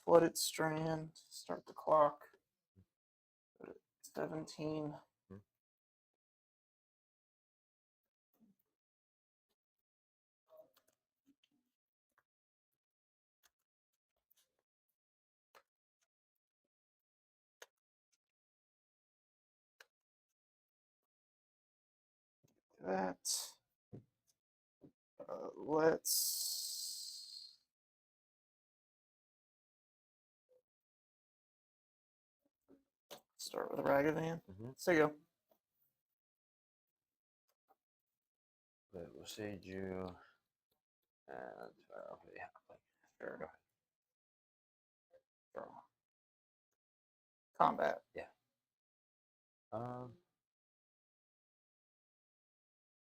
Flooded Strand, start the clock. 17. That. Let's start with a Ragavan. So you go. But we'll sage you. And yeah, Sure. Go ahead. Draw. Combat. Yeah.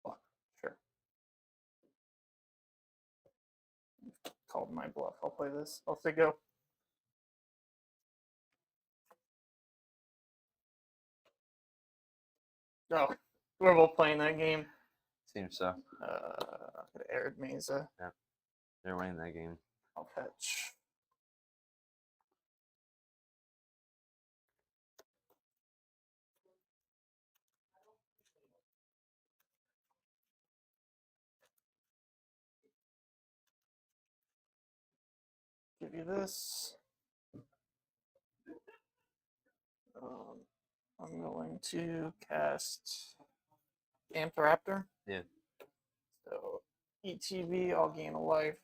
Block. Sure. Called my bluff. I'll play this. I'll say go. Oh, we're both playing that game. Seems so. Arid Mesa. Yeah. They're winning that game. I'll fetch. Give you this. I'm going to cast Anthraptor. Yeah. So ETB, I'll gain a life.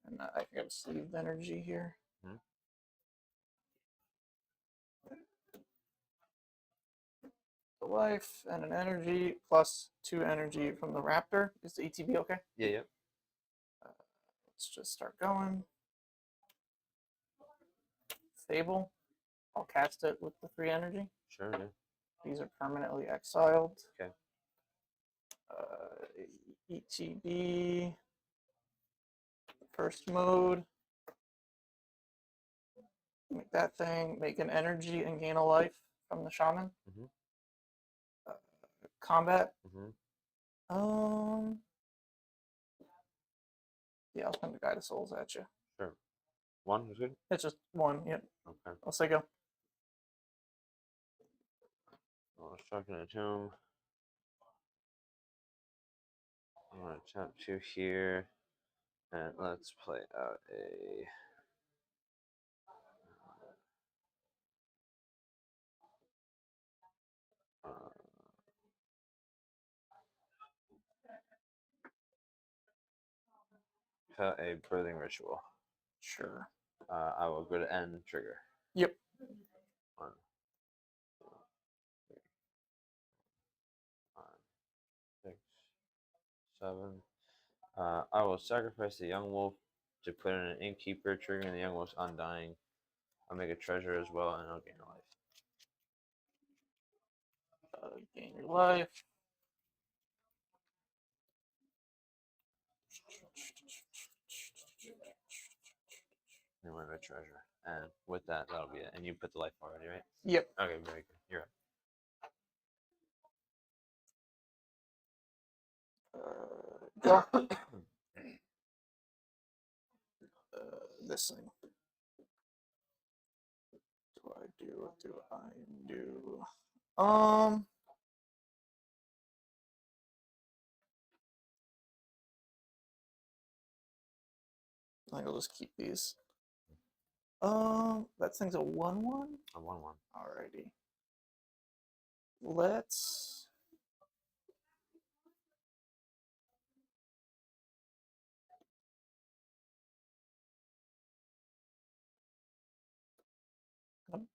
And I think I have sleeved energy here. The life and an energy plus 2 energy from the raptor. Is the ETB okay? Yeah, yeah. Let's just start going. Stable. I'll cast it with the 3 energy. Sure, yeah. These are permanently exiled. Okay. ETB. First mode. Make that thing, make an energy and gain a life from the shaman. Combat. Yeah, I'll spend the Guide of Souls at you. Sure. 1 is good? It's just 1, yep. Okay. I'll say go. I'll sharpen a tomb. I'm going to tap 2 here. And let's play out a... a birthing ritual. Sure. I will go to end trigger. Yep. 1, 2, 3, 5, 6, 7. I will sacrifice the Yawgmoth to put in an innkeeper, triggering the Yawgmoth's undying. I'll make a treasure as well, and I'll gain a life. Gain your life. And I have a treasure. And with that, that'll be it. And you put the life already, right? Yep. Okay, very good. You're right. This thing. What do I do? I think I'll just keep these. That thing's a 1/1? A 1/1. Alrighty. Let's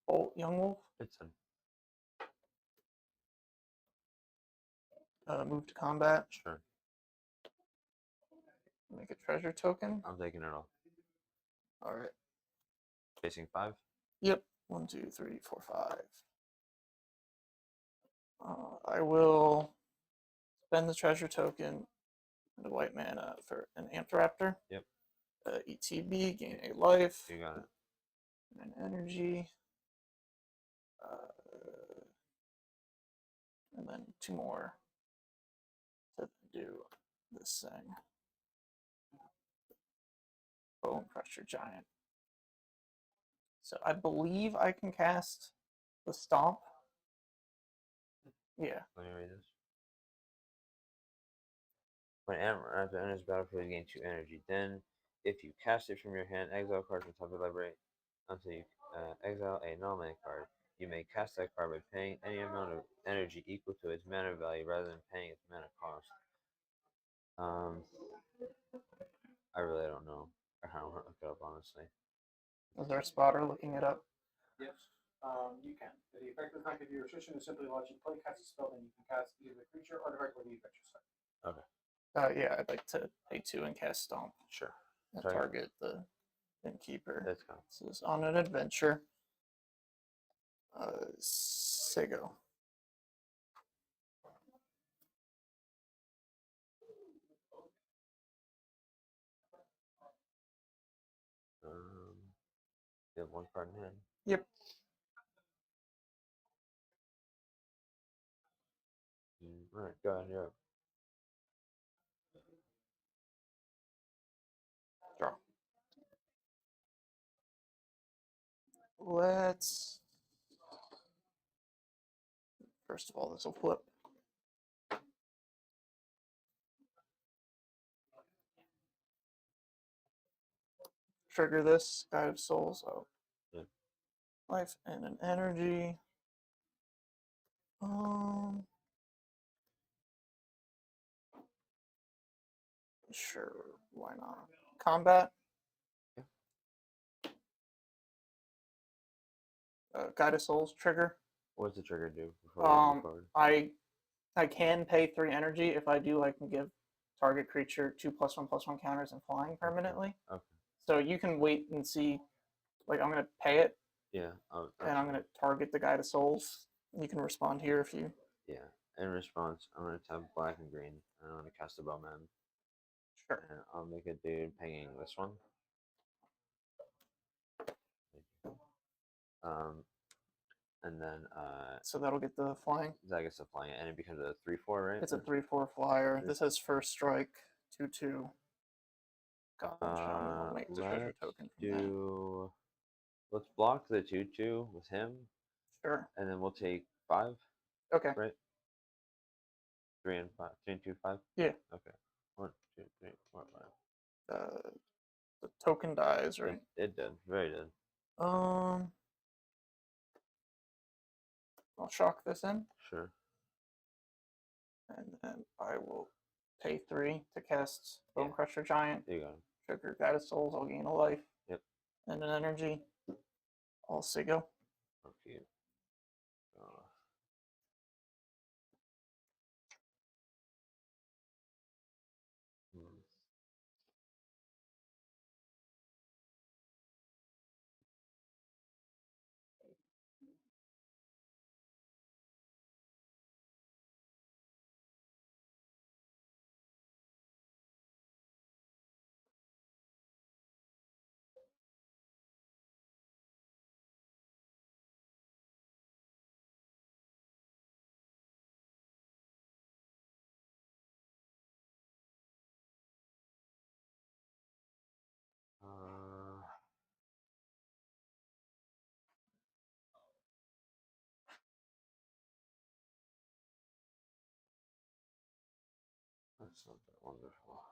bolt Yawgmoth. It's in. Move to combat. Sure. Make a treasure token. I'm taking it all. Alright. Facing 5? Yep. 1, 2, 3, 4, 5. I will spend the treasure token and a white mana for an Anthraptor. Yep. ETB, gain a life. You got it. And an energy. And then 2 more to do this thing. Bone Crusher Giant. So I believe I can cast the Stomp. Yeah. Let me read this. When at the end of this battlefield, you gain 2 energy. Then, if you cast it from your hand, exile a card from top of your library until you exile a non-mana card. You may cast that card by paying any amount of energy equal to its mana value rather than paying its mana cost. I really don't know. I don't want to look it up, honestly. Is there a spotter looking it up? Yes, you can. The effect does not give you restriction, it simply allows you to play cast a spell, then you can cast either the creature, artifact, or the adventure set. Okay. Yeah, I'd like to pay 2 and cast Stomp Sure. and Target. target the Innkeeper. That's fine. This is on an adventure. Sego. You have 1 card in hand. Yep. Alright, go ahead, you're up. Draw. Let's. First of all, this will flip. Trigger this, Guide of Souls. Oh. Yeah. Life and an energy. Sure, why not? Combat. Yeah. Guide of Souls trigger. What's the trigger do before we move forward? I can pay 3 energy. If I do, I can give target creature 2+1/+1 counters and flying permanently. Okay. So you can wait and see. Like, I'm gonna pay it, Yeah. and I'm gonna target the Guide of Souls. You can respond here if you. Yeah. In response, I'm gonna tap black and green, and I'm gonna cast a Bowman. Sure. And I'll make a dude pinging this one. And then So that'll get the flying. that gets a flying, and it becomes a 3/4, right? It's a 3/4 flyer. This has first strike, 2/2. Goblin Shaman will make the treasure token from that. Let's block the 2/2 with him, Sure. and then we'll take 5. Okay. Right. 3 and 5. 3 and 2, 5. Yeah. Okay. 1, 2, 3, 4, 5. The token dies, right? It did. Very did. I'll shock this in, Sure. and then I will pay 3 to cast Bone Yeah. Crusher Giant. There you go. Trigger Guide of Souls. I'll gain a life. Yep. And an energy. All Sigo. Okay. That's not that wonderful.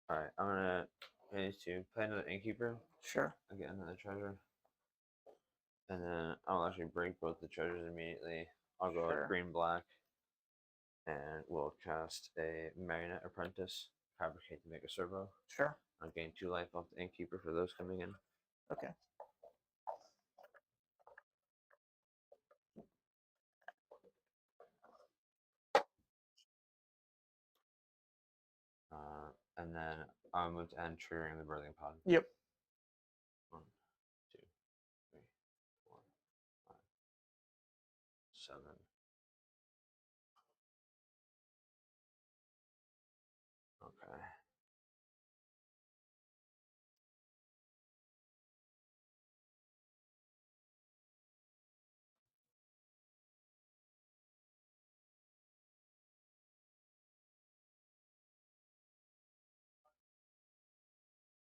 Alright, I'm gonna finish to play another Innkeeper. Sure. I get another treasure. And then I'll actually break both the treasures immediately. I'll go Sure. green black. And we'll cast a Marionette Apprentice, fabricate to make a servo. Sure. I'll gain 2 life off the Innkeeper for those coming in. Okay. And then I'll move to end triggering the birthing pod. Yep. 1, 2, 3, 4, 5, 7. Okay.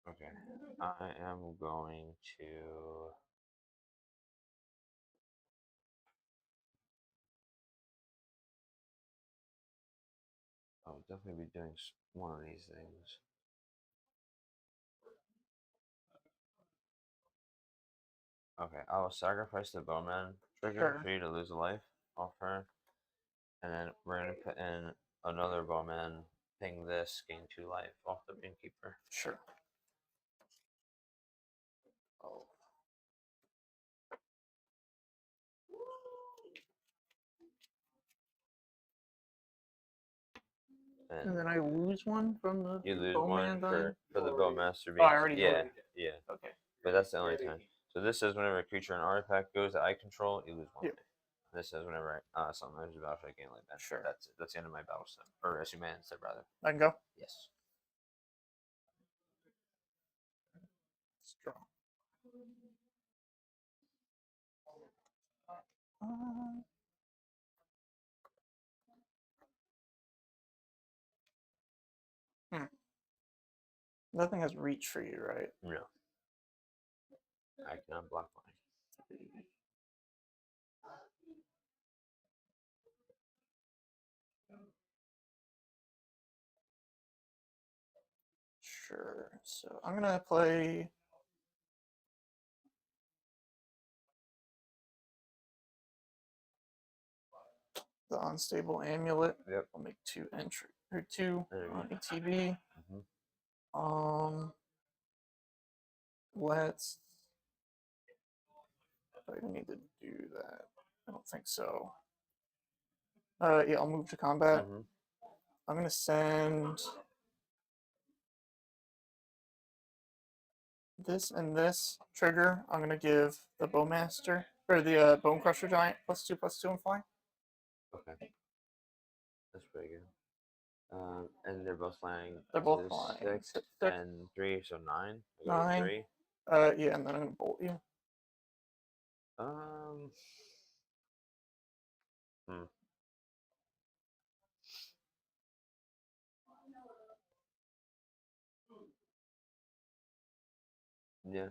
Okay, Okay. I am going to. I'll definitely be doing one of these things. Okay, I will sacrifice the bowman trigger for you to lose a life off her. And then we're going to put in another bowman, ping this, gain 2 life off the innkeeper. Sure. Oh. And then I lose one from the You lose bowman one for the bowmaster Oh, being. I already yeah. Okay. But that's the only time. So this says whenever a creature in artifact goes that I control, you lose 1 life. This says whenever something enters the battlefield, I gain life. Sure. That's it. That's the end of my battle step. Or as you man step, rather. I can go? Yes. Let's draw. Nothing has reach for you, right? No. I cannot block mine. Sure. So I'm gonna play the unstable amulet. Yep. I'll make 2 entry or 2 There you ETB. Mhm. Let's. I need to do that. I don't think so. Yeah, I'll move to combat. Mhm. I'm gonna send this and this trigger. I'm gonna give the bowmaster or the bone crusher giant +2/+2 and flying. Okay. That's pretty good. And they're both flying. They're both So flying. 6 Six. and 3, so 9. I got 9. 3. Yeah, and then I'm gonna bolt you. Um. Hmm. Yeah.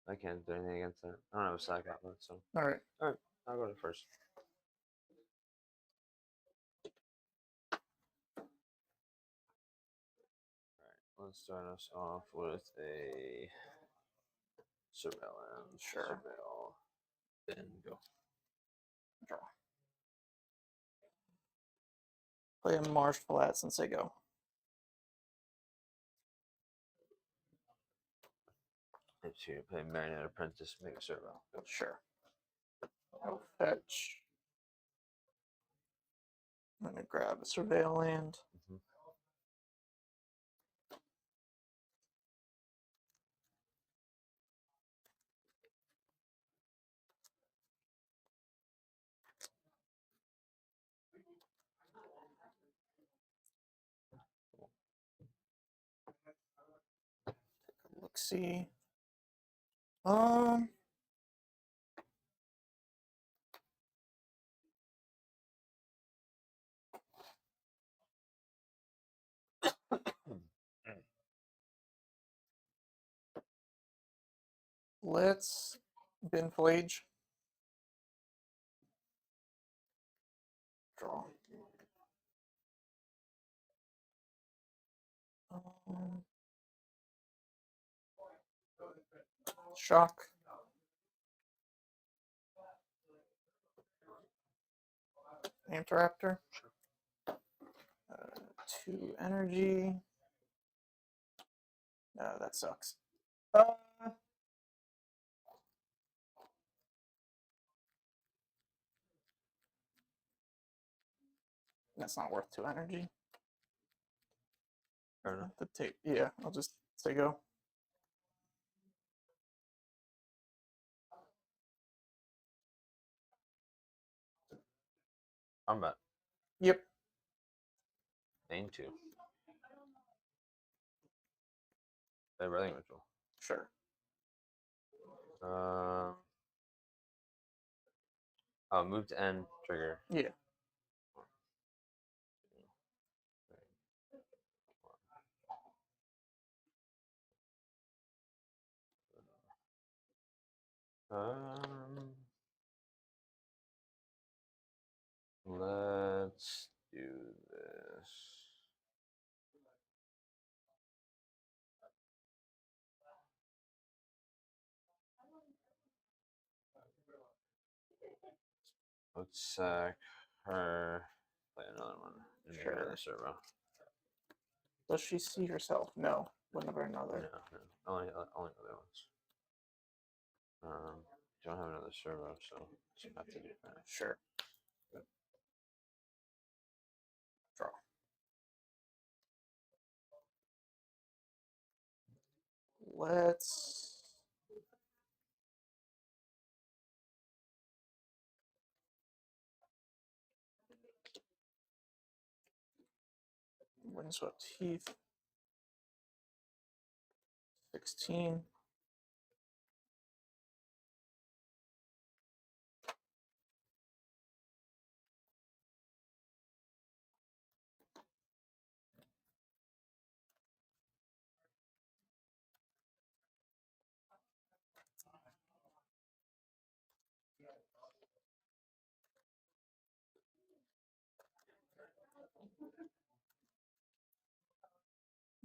I can't do anything against that. I don't have a sack outlet, so. All right. Alright, I'll go to first. Alright, let's start us off with a surveillance. Sure. Surveil. Then go. Draw. Play a marsh flat since I go. If you play Marionette Apprentice, make a surveil. Go. Sure. I'll fetch. I'm gonna grab a surveil land. Mhm. Look, see. Let's bin flage. Draw. Shock. Interrupter. 2 energy. That sucks. That's not worth 2 energy. Fair enough. The tape. Yeah, I'll just say go. Combat. Yep. Main 2. Play Writhing Ritual. Sure. Move to end trigger. Yeah. Let's do this. Let's sack her. Play another one. And maybe another servo. Does she see herself? No. Whenever another. No. Only other ones. Don't have another servo, so you have to do that. Sure. Draw. Let's. Windswept Heath. 16.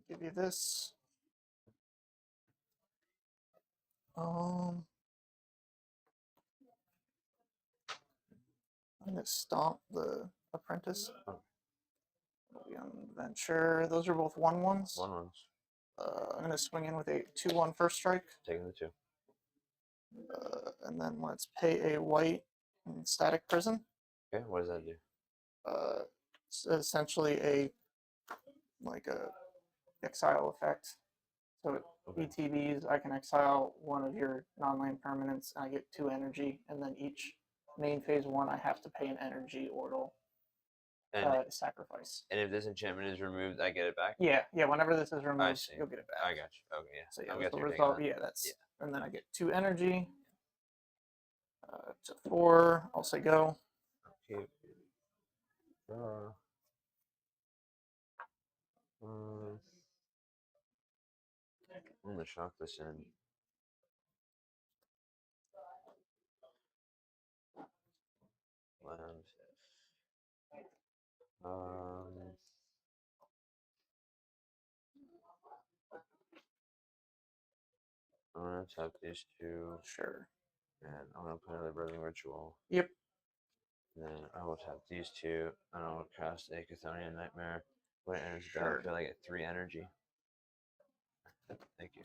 Give you this. I'm gonna stomp the apprentice. It'll be on adventure. Those are both 1/1s. 1/1s. I'm gonna swing in with a 2/1 first strike. Taking the 2. And then let's pay a white in static prison. Okay, what does that do? It's essentially a exile effect. So ETBs, I can exile one of your non-land permanents, and I get 2 energy, and then each main phase 1, I have to pay an energy orbital sacrifice. And if this enchantment is removed, I get it back? Yeah, whenever this is removed, you'll get it back. I got you. Okay, yeah. So yeah, that's the result. Yeah, that's and then I get 2 energy. To 4, I'll say go. Okay. I'm gonna shock this in. Land. I'm gonna tap these 2. Sure. And I'm gonna play another Birthing Ritual. Yep. And then I will tap these 2, and I will cast a Chthonian Nightmare. When it enters the Sure. battlefield, I get 3 energy. Thank you.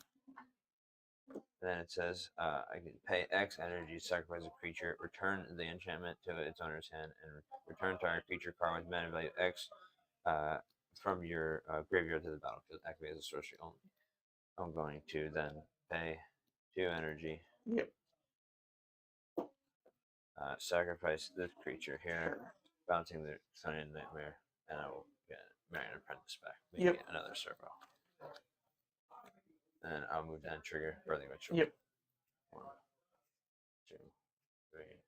And then it says I can pay X energy, sacrifice a creature, return the enchantment to its owner's hand, and return target creature card with mana value X from your graveyard to the battlefield. Activate as a sorcery only. I'm going to then pay 2 energy. Yep. Sacrifice this creature here, Sure. bouncing the Chthonian Nightmare, and I will get Marion Apprentice back. Maybe Yep. another servo. And I'll move down trigger Birthing Ritual. Yep. 1, 2, 3,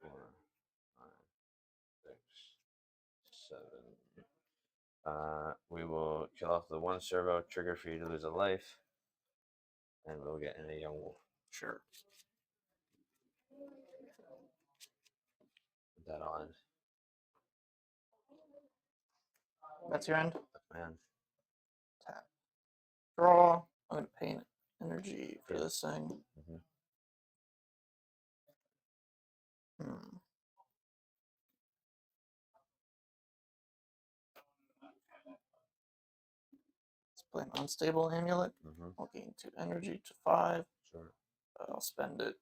4, 5, 6, 7. We will kill off the 1 servo, trigger for you to lose a life, and we'll get in a Yawgmoth. Sure. That I'll end. That's your end? That's my end. Tap. Draw. I'm going to pay an energy for this thing. Let's play an unstable amulet. I'll gain 2 energy to 5. Sure. I'll spend it.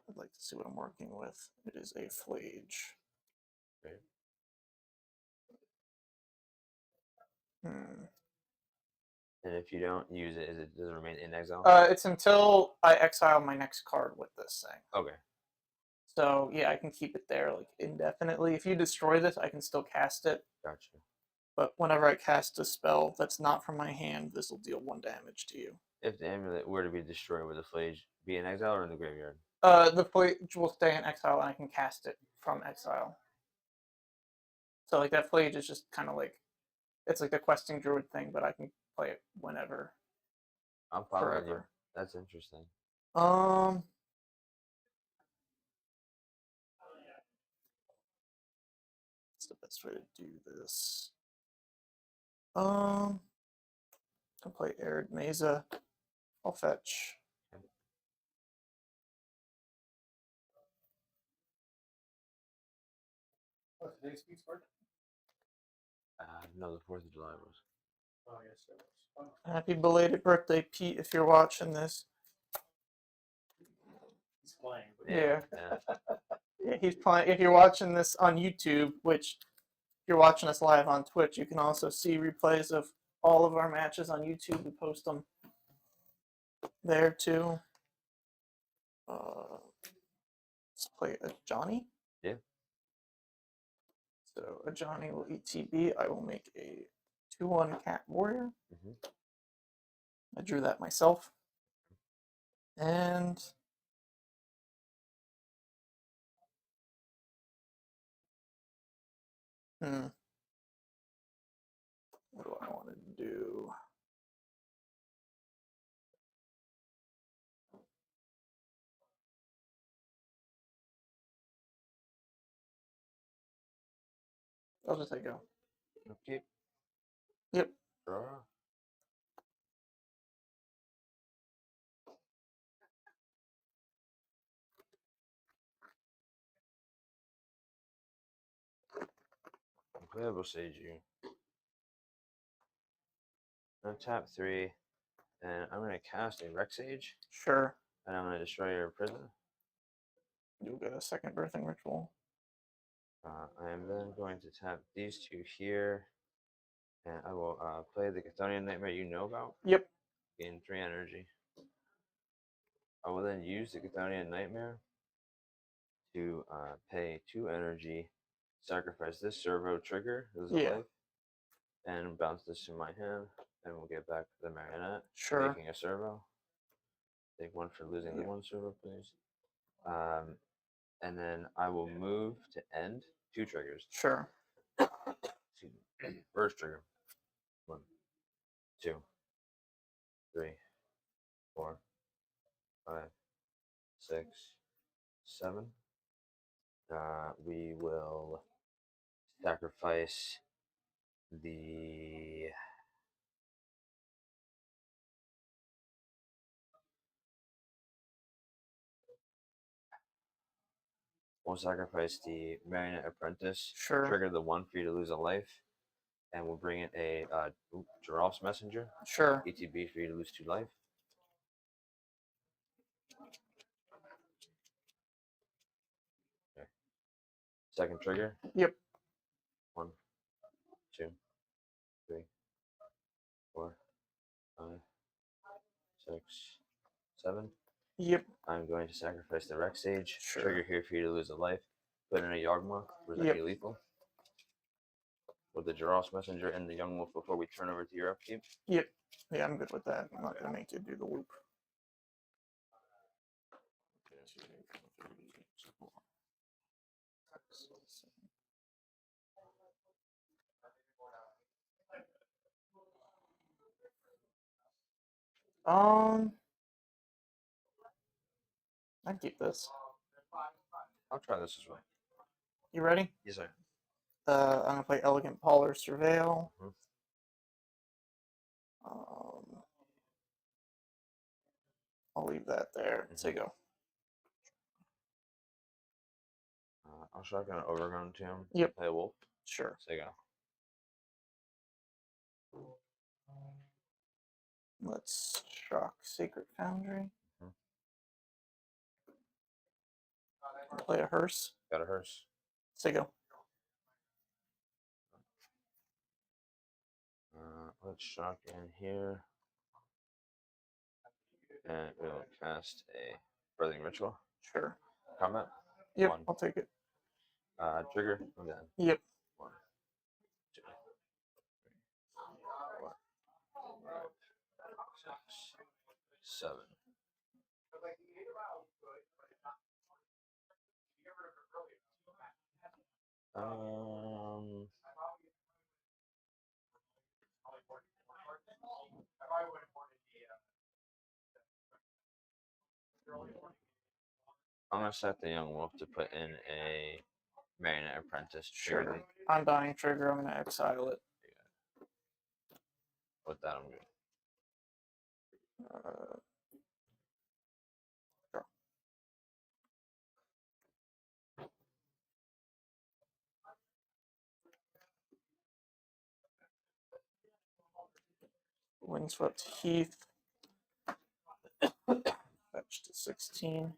I'd like to see what I'm working with. It is a Flage. Okay. And if you don't use it, does it remain in exile? It's until I exile my next card with this thing. Okay. So yeah, I can keep it there like indefinitely. If you destroy this, I can still cast it. Gotcha. But whenever I cast a spell that's not from my hand, this will deal 1 damage to you. If the amulet were to be destroyed, would the Flage be in exile or in the graveyard? The Flage will stay in exile, and I can cast it from exile. So like that Flage is just kind of like, it's like the questing druid thing, but I can play it whenever. I'm following you. That's interesting. the best way to do this? I'll play Arid Mesa. I'll fetch. What's today's speed score? No, the 4th of July was. Oh, yes, it was. Oh, Happy belated birthday, Pete, if you're watching this. he's playing. But Yeah. Yeah. Yeah, he's playing. If you're watching this on YouTube, which if you're watching us live on Twitch, you can also see replays of all of our matches on YouTube. We post them there too. Let's play a Johnny. Yeah. So a Johnny will ETB. I will make a 2/1 Cat Warrior. Mhm. I drew that myself. And what do I want to do? I'll just say go. Okay. Yep. Draw. Playable Sage you. I'm gonna tap 3, and I'm gonna cast a Rex Sage, Sure. and I'm gonna destroy your prison. You'll get a second birthing ritual. I am then going to tap these 2 here, and I will play the Chthonian Nightmare you know about. Yep. Gain 3 energy. I will then use the Chthonian Nightmare to pay 2 energy, sacrifice this servo trigger, lose a Yeah. life, and bounce this to my hand, and we'll get back the marionette, Sure. making a servo. Take 1 for losing the Yeah. 1 servo, please. And then I will move to end 2 triggers. Sure. Excuse me. First trigger. 1, 2, 3, 4, 5, 6, 7. We will sacrifice the Marionette Apprentice. Sure. Trigger the 1 for you to lose a life, and we'll bring in a Giraffe's Messenger. Sure. ETB for you to lose 2 life. Okay. Second trigger. Yep. 1, 2, 3, 4, 5, 6, 7. Yep. I'm going to sacrifice the Rex Sage. Sure. Trigger here for you to lose a life. Put in a Yawgmoth. Present Yep. you lethal. With the Giraffe's Messenger and the Young Wolf before we turn over to your upkeep. Yep. Yeah, I'm good with that. I'm not gonna make you do the loop. I keep this. I'll try this as well. You ready? Yes, sir. I'm gonna play Elegant Polar Surveil. Mhm. I'll leave that there. Say go. I'll shotgun an Overgrown Tomb. Yep. Play a wolf. Sure. Say go. Let's shock Sacred Foundry. Play a hearse. Got a hearse. Say go. Let's shock in here. And we'll cast a Birthing Ritual. Sure. Combat. Yep. 1. I'll take it. Trigger. Again. Yep. 1, 2, 3, 4, 5, 6, 7. I'm gonna set the Young Wolf to put in a Marionette Apprentice. Sure. Trigger. Undying Trigger, I'm gonna exile it. With that, I'm good. Draw. Windswept Heath. Fetch to 16.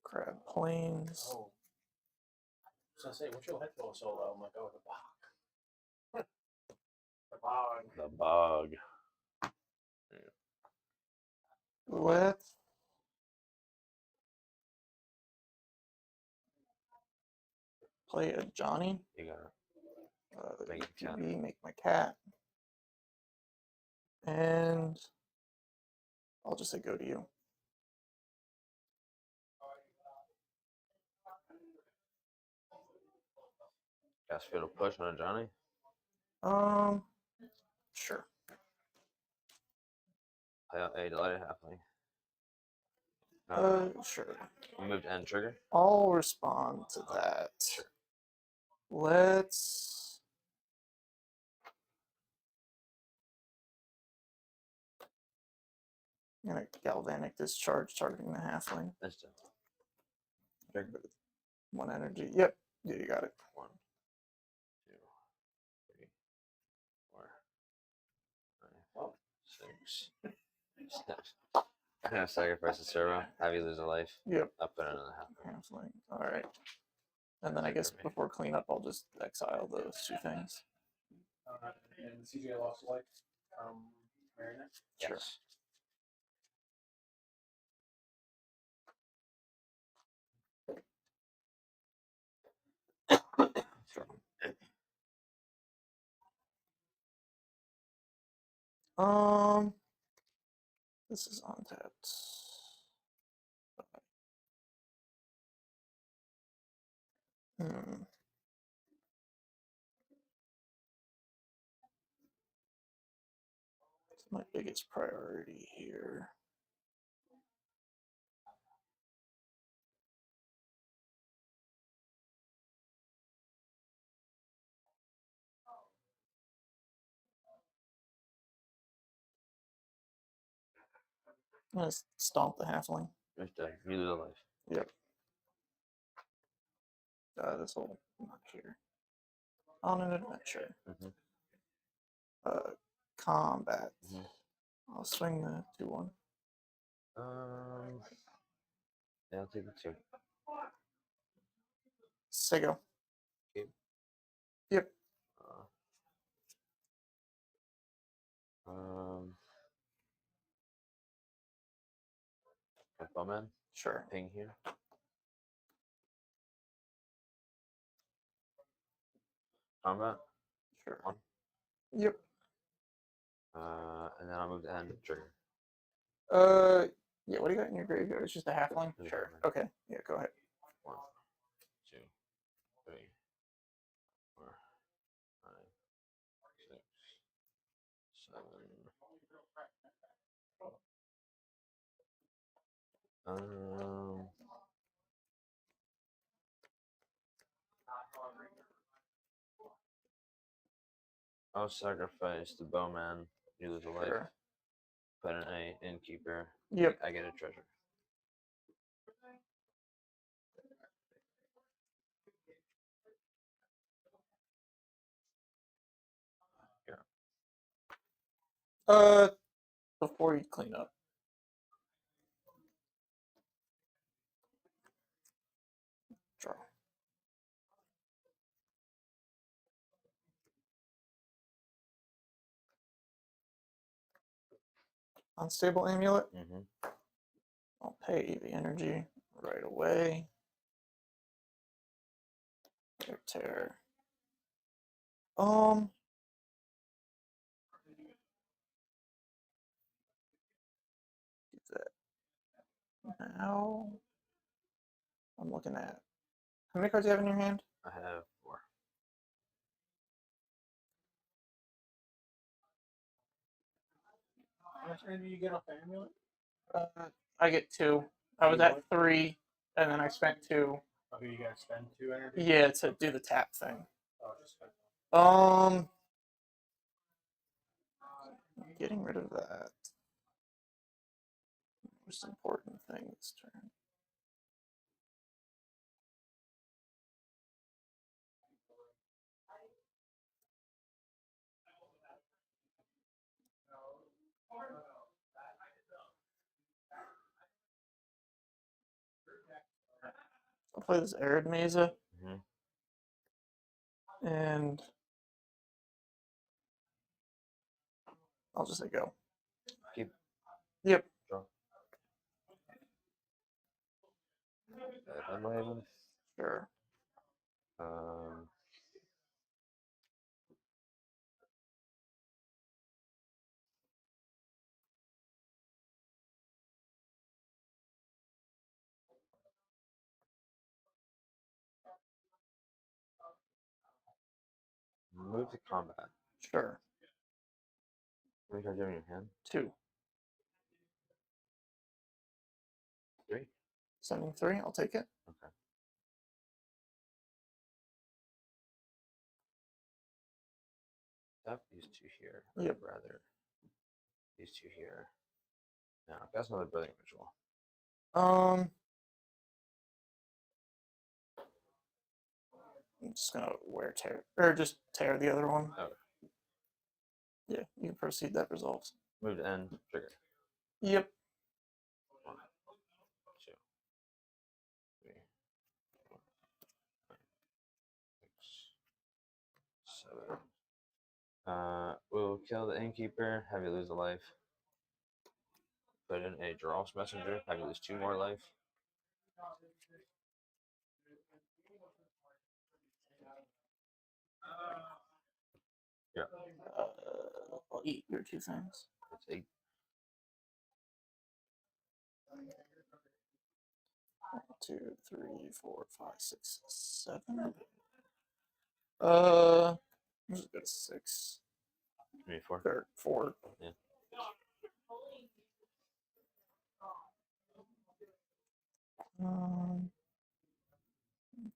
Crab Plains. Oh. So I say, what's your head feel so low? I'm like, oh, the bog. The bog. The bug. Let's play a Johnny. You got it. Make Make your cat. make my cat. And I'll just say go to you. Guys feel to push on a Johnny? Sure. Play out a delighted halfling. Sure. Move to end trigger. I'll respond to that. Sure. Let's. I'm gonna galvanic discharge targeting the halfling. Instant. One energy. Yep. Yeah, you got it. 1, 2, 3, 4, 5, 6, 7. I'm gonna sacrifice a servo. Have you lose a life. Yep. I'll put it in the halfling. Halfling. All right. And then I guess before cleanup, I'll just exile those two things. And CJ lost a life from Marionette. Sure. Yes. Sure. This is untapped. Hmm. It's my biggest priority here. I'm gonna stomp the halfling. Just you lose a life. Yep. This will not here. On an adventure. Combat. I'll swing the 2-1. Yeah, I'll take the 2. Sego. Okay. Yep. Bowman. Sure. Ping here. Combat. Sure. 1. Yep. And then I'll move to end trigger. Yeah, what do you got in your graveyard? It's just a halfling? Just a Sure. halfling. Okay. Yeah, go ahead. 1, 2, 3, 4, 5, 6, 7. I'll sacrifice the bowman. You lose a life. Sure. Put in a innkeeper. Yep. I get a treasure. Before you clean up. Draw. Unstable amulet. I'll pay the energy right away. Tear. Do that now. I'm looking at how many cards do you have in your hand? I have 4. much energy do you get off the amulet? I get 2. I was You at what? 3, and then I spent 2. Okay, you gotta spend 2 energy? Yeah, to do the tap thing. Oh, just spend. Getting rid of that. Most important thing this turn. I'll play this Arid Mesa, and I'll just say go. Keep. Yep. Draw. Unlabeled. Sure. Move to combat. Sure. How many cards do you have in your hand? 2. 3. Sending 3. I'll take it. Okay. Tap these 2 here. Yep. Rather, these 2 here. Now, that's another brilliant ritual. I'm just gonna tear, or just tear the other one. Okay. Yeah, you can proceed. That resolves. Move to end. Trigger. Yep. 1, 2, 3, 4, 5, 6, 7. We'll kill the innkeeper. Have you lose a life. Put in a Dross messenger. Have you lose 2 more life. Yeah. I'll eat your 2 things. It's 8. 1, 2, 3, 4, 5, 6, 7. I'm just gonna 6. Give me 4. Or 4. Yeah.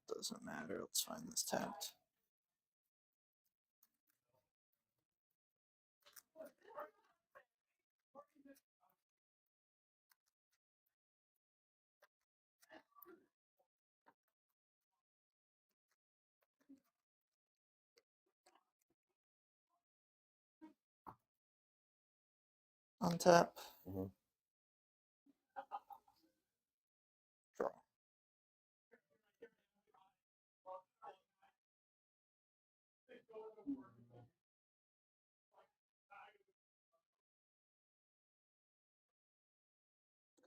Doesn't matter. Let's find this tapped. Untap. Draw.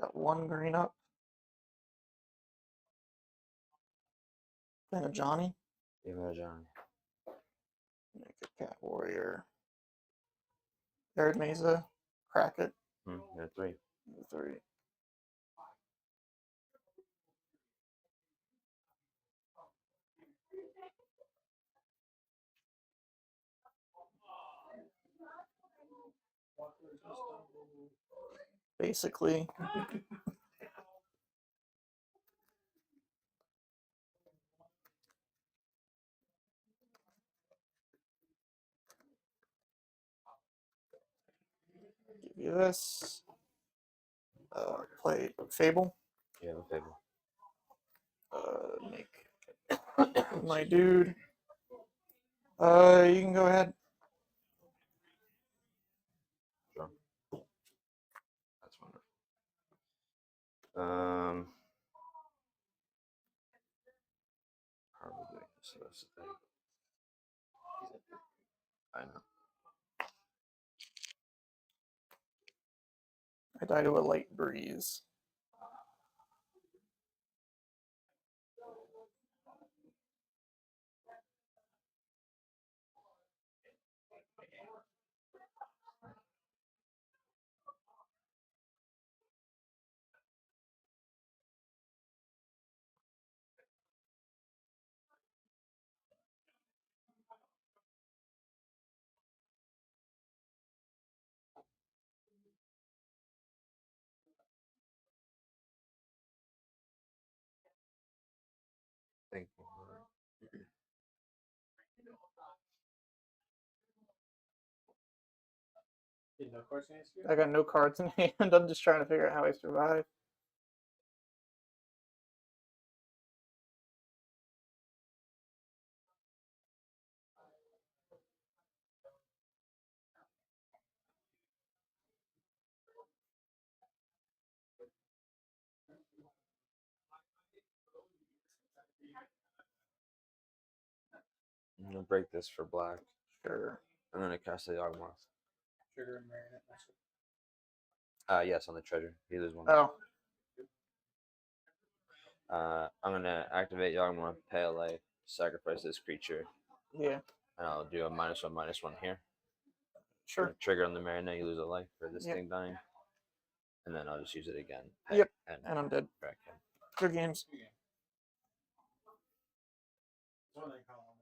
Got 1 green up. Then a Johnny. Give it a Johnny. Make a Cat Warrior. Arid Mesa. Crack it. Yeah, 3. 3. Basically. Give you this. Play Fable. Yeah, the Fable. Make my dude. You can go ahead. Sure. That's wonderful. How are we doing this? So that's the thing. I know. I die to a light breeze. thinking. You know, cards in I got no cards in hand. I'm just trying to figure out how I survive. I'm gonna break this for black. Sure. I'm gonna cast the Yawgmoth. Trigger and marionette master. Yes, on the treasure. You lose one. Oh, I'm gonna activate Yawgmoth, pay a life, sacrifice this creature, yeah. and I'll do a -1/-1 here. Sure. Trigger on the marionette, you lose a life for this Yep. thing dying. And then I'll just use it again. Yep. And And I'm dead. back in. Good games. That's what they call them.